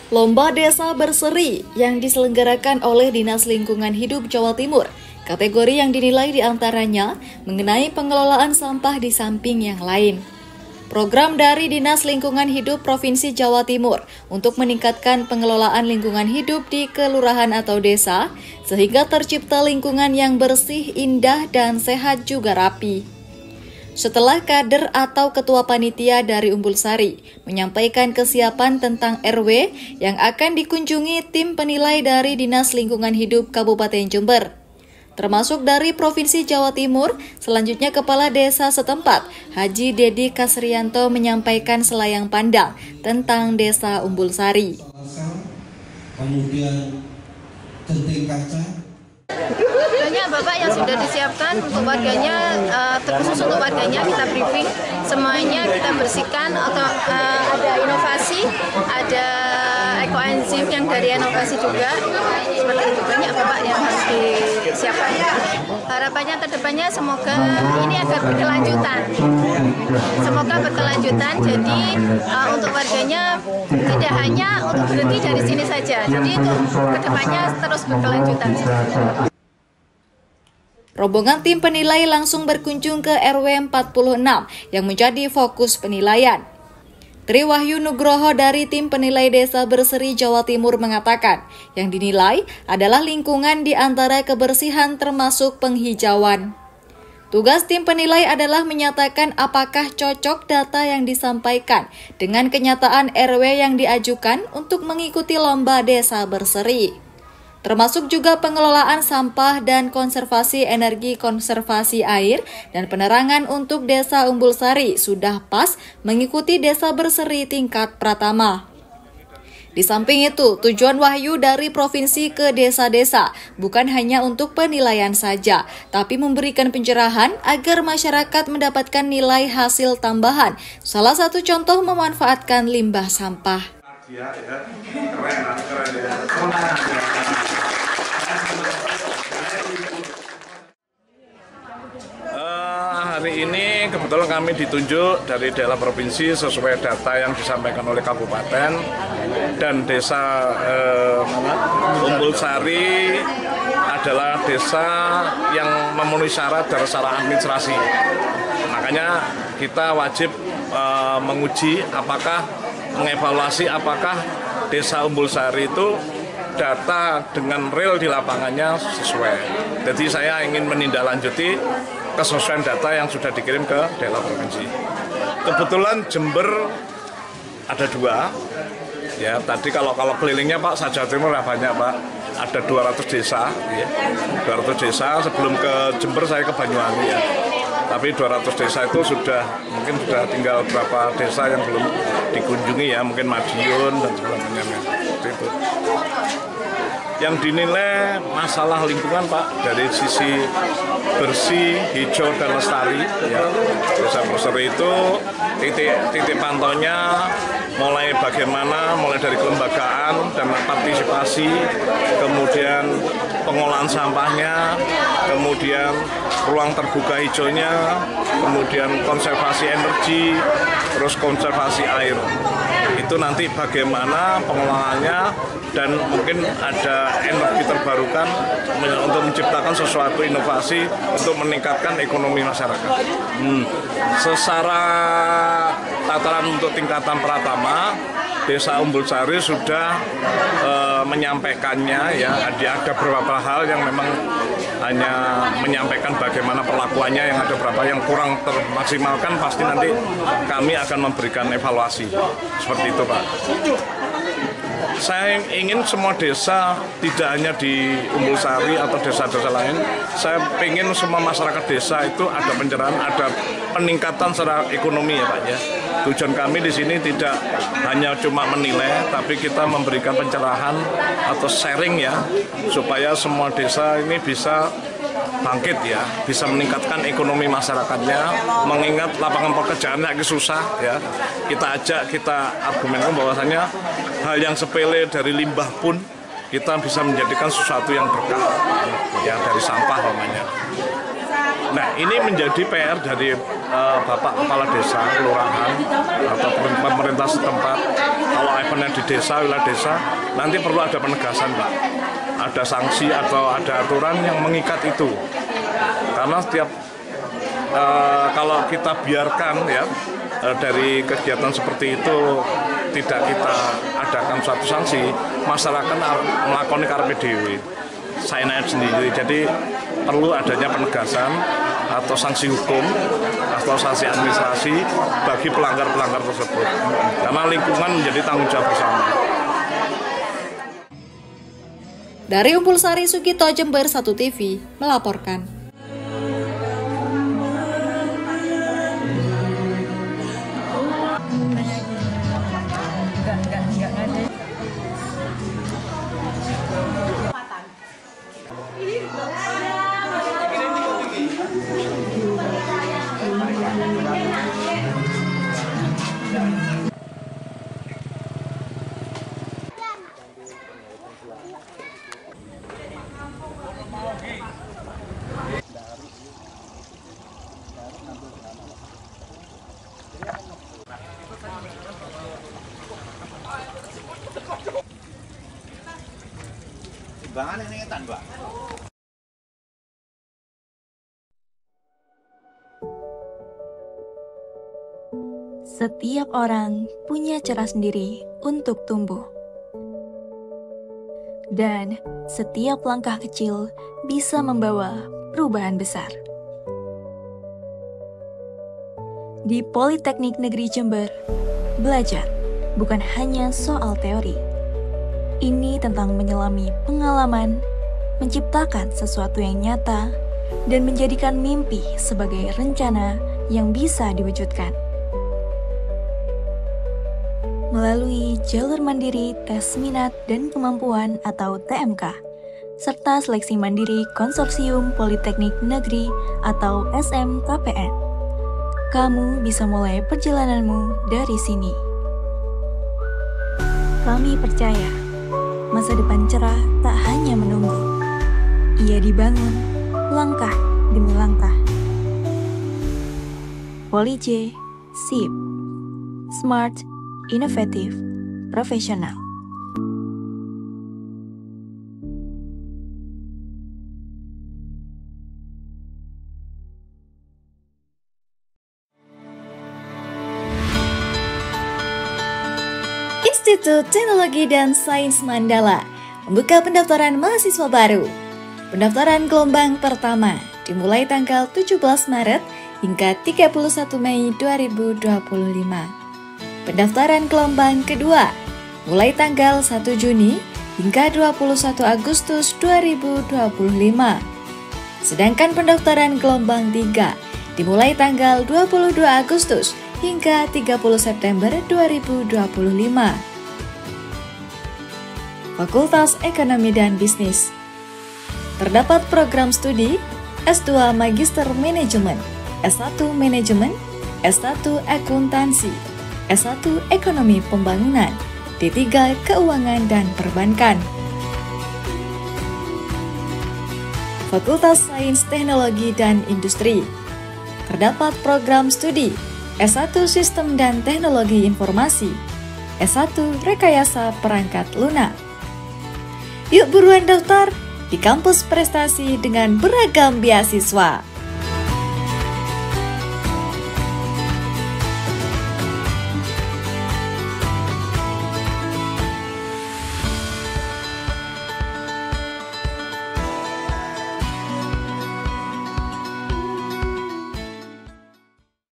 Lomba Desa Berseri yang diselenggarakan oleh Dinas Lingkungan Hidup Jawa Timur. Kategori yang dinilai diantaranya mengenai pengelolaan sampah di samping yang lain. Program dari Dinas Lingkungan Hidup Provinsi Jawa Timur untuk meningkatkan pengelolaan lingkungan hidup di kelurahan atau desa, sehingga tercipta lingkungan yang bersih, indah, dan sehat juga rapi. Setelah kader atau ketua panitia dari Umbul Sari menyampaikan kesiapan tentang RW yang akan dikunjungi tim penilai dari Dinas Lingkungan Hidup Kabupaten Jember, termasuk dari Provinsi Jawa Timur, selanjutnya Kepala Desa setempat, Haji Dedi Kasrianto menyampaikan selayang pandang tentang Desa Umbul Sari. Kemudian genting kaca. Banyak Bapak yang sudah disiapkan untuk warganya, terkhusus untuk warganya kita briefing, semuanya kita bersihkan atau ada inovasi, ada ekoenzim yang dari inovasi juga, seperti itu. Banyak Bapak yang harus disiapkan. Harapannya kedepannya semoga ini agar berkelanjutan, jadi untuk warganya tidak hanya untuk berhenti dari sini saja, jadi untuk kedepannya terus berkelanjutan. Rombongan tim penilai langsung berkunjung ke RW 46 yang menjadi fokus penilaian. Tri Wahyu Nugroho dari tim penilai Desa Berseri Jawa Timur mengatakan, yang dinilai adalah lingkungan di antara kebersihan termasuk penghijauan. Tugas tim penilai adalah menyatakan apakah cocok data yang disampaikan dengan kenyataan RW yang diajukan untuk mengikuti lomba Desa Berseri. Termasuk juga pengelolaan sampah dan konservasi energi, konservasi air, dan penerangan untuk Desa Umbul Sari sudah pas mengikuti Desa Berseri tingkat pratama. Di samping itu, tujuan Wahyu dari provinsi ke desa-desa bukan hanya untuk penilaian saja, tapi memberikan pencerahan agar masyarakat mendapatkan nilai hasil tambahan. Salah satu contoh memanfaatkan limbah sampah. Hari ini kebetulan kami ditunjuk dari daerah provinsi sesuai data yang disampaikan oleh kabupaten, dan desa Umbul Sari adalah desa yang memenuhi syarat dari secara administrasi. Makanya kita wajib menguji mengevaluasi apakah desa Umbul Sari itu data dengan real di lapangannya sesuai. Jadi saya ingin menindaklanjuti kesesuaian data yang sudah dikirim ke daerah provinsi. Kebetulan Jember ada 2. Ya, tadi kalau kelilingnya Pak, Jawa Timur banyak Pak. Ada 200 desa, ya. 200 desa. Sebelum ke Jember saya ke Banyuwangi ya. Tapi 200 desa itu mungkin sudah tinggal beberapa desa yang belum dikunjungi ya, mungkin Madiun dan sebagainya. Seperti itu. Yang dinilai masalah lingkungan Pak, dari sisi bersih, hijau, dan lestari ya. Desa Berseri itu titik pantaunya mulai dari kelembagaan dan partisipasi, kemudian pengolahan sampahnya, kemudian ruang terbuka hijaunya, kemudian konservasi energi, terus konservasi air. Itu nanti bagaimana pengelolaannya, dan mungkin ada energi terbarukan untuk menciptakan sesuatu inovasi untuk meningkatkan ekonomi masyarakat. Secara tataran untuk tingkatan pratama, Desa Umbul Sari sudah menyampaikannya ya. Ada beberapa hal yang memang hanya menyampaikan bagaimana perlakuannya, yang ada beberapa yang kurang termaksimalkan, pasti nanti kami akan memberikan evaluasi. Seperti itu Pak. Saya ingin semua desa, tidak hanya di Umbul Sari atau desa-desa lain, saya ingin semua masyarakat desa itu ada pencerahan, ada peningkatan secara ekonomi ya Pak ya. Tujuan kami di sini tidak hanya cuma menilai, tapi kita memberikan pencerahan atau sharing ya, supaya semua desa ini bisa bangkit ya, bisa meningkatkan ekonomi masyarakatnya, mengingat lapangan pekerjaan lagi susah ya. Kita argumenkan bahwasanya hal yang sepele dari limbah pun kita bisa menjadikan sesuatu yang berkah ya, dari sampah namanya. Nah, ini menjadi PR dari Bapak Kepala Desa, Kelurahan, atau pemerintah setempat. Kalau eventnya di desa, wilayah desa, nanti perlu ada penegasan, Pak. Ada sanksi atau ada aturan yang mengikat itu. Karena setiap kalau kita biarkan ya dari kegiatan seperti itu tidak kita adakan suatu sanksi, masyarakat melakukan karpe dewe, saya naik sendiri. Jadi perlu adanya penegasan atau sanksi hukum atau sanksi administrasi bagi pelanggar-pelanggar tersebut. Karena lingkungan menjadi tanggung jawab bersama. Dari Umpul Sari Sugito, Jember 1 TV melaporkan. Timbangan ini ngetan, Mbak. Setiap orang punya cara sendiri untuk tumbuh. Dan setiap langkah kecil bisa membawa perubahan besar. Di Politeknik Negeri Jember, belajar bukan hanya soal teori. Ini tentang menyelami pengalaman, menciptakan sesuatu yang nyata, dan menjadikan mimpi sebagai rencana yang bisa diwujudkan. Melalui jalur mandiri tes minat dan kemampuan atau TMK, serta seleksi mandiri Konsorsium Politeknik Negeri atau SMKPN, kamu bisa mulai perjalananmu dari sini. Kami percaya, masa depan cerah tak hanya menunggu, ia dibangun langkah demi langkah. Poli-J, SIP, Smart, Inovatif, Profesional. Institut Teknologi dan Sains Mandala membuka pendaftaran mahasiswa baru. Pendaftaran gelombang pertama dimulai tanggal 17 Maret hingga 31 Mei 2025. Pendaftaran gelombang kedua mulai tanggal 1 Juni hingga 21 Agustus 2025. Sedangkan pendaftaran gelombang 3 dimulai tanggal 22 Agustus hingga 30 September 2025. Fakultas Ekonomi dan Bisnis. Terdapat program studi S2 Magister Manajemen, S1 Manajemen, S1 Akuntansi, S1 Ekonomi Pembangunan, D3 Keuangan dan Perbankan. Fakultas Sains Teknologi dan Industri. Terdapat program studi S1 Sistem dan Teknologi Informasi, S1 Rekayasa Perangkat Lunak. Yuk buruan daftar di kampus prestasi dengan beragam beasiswa.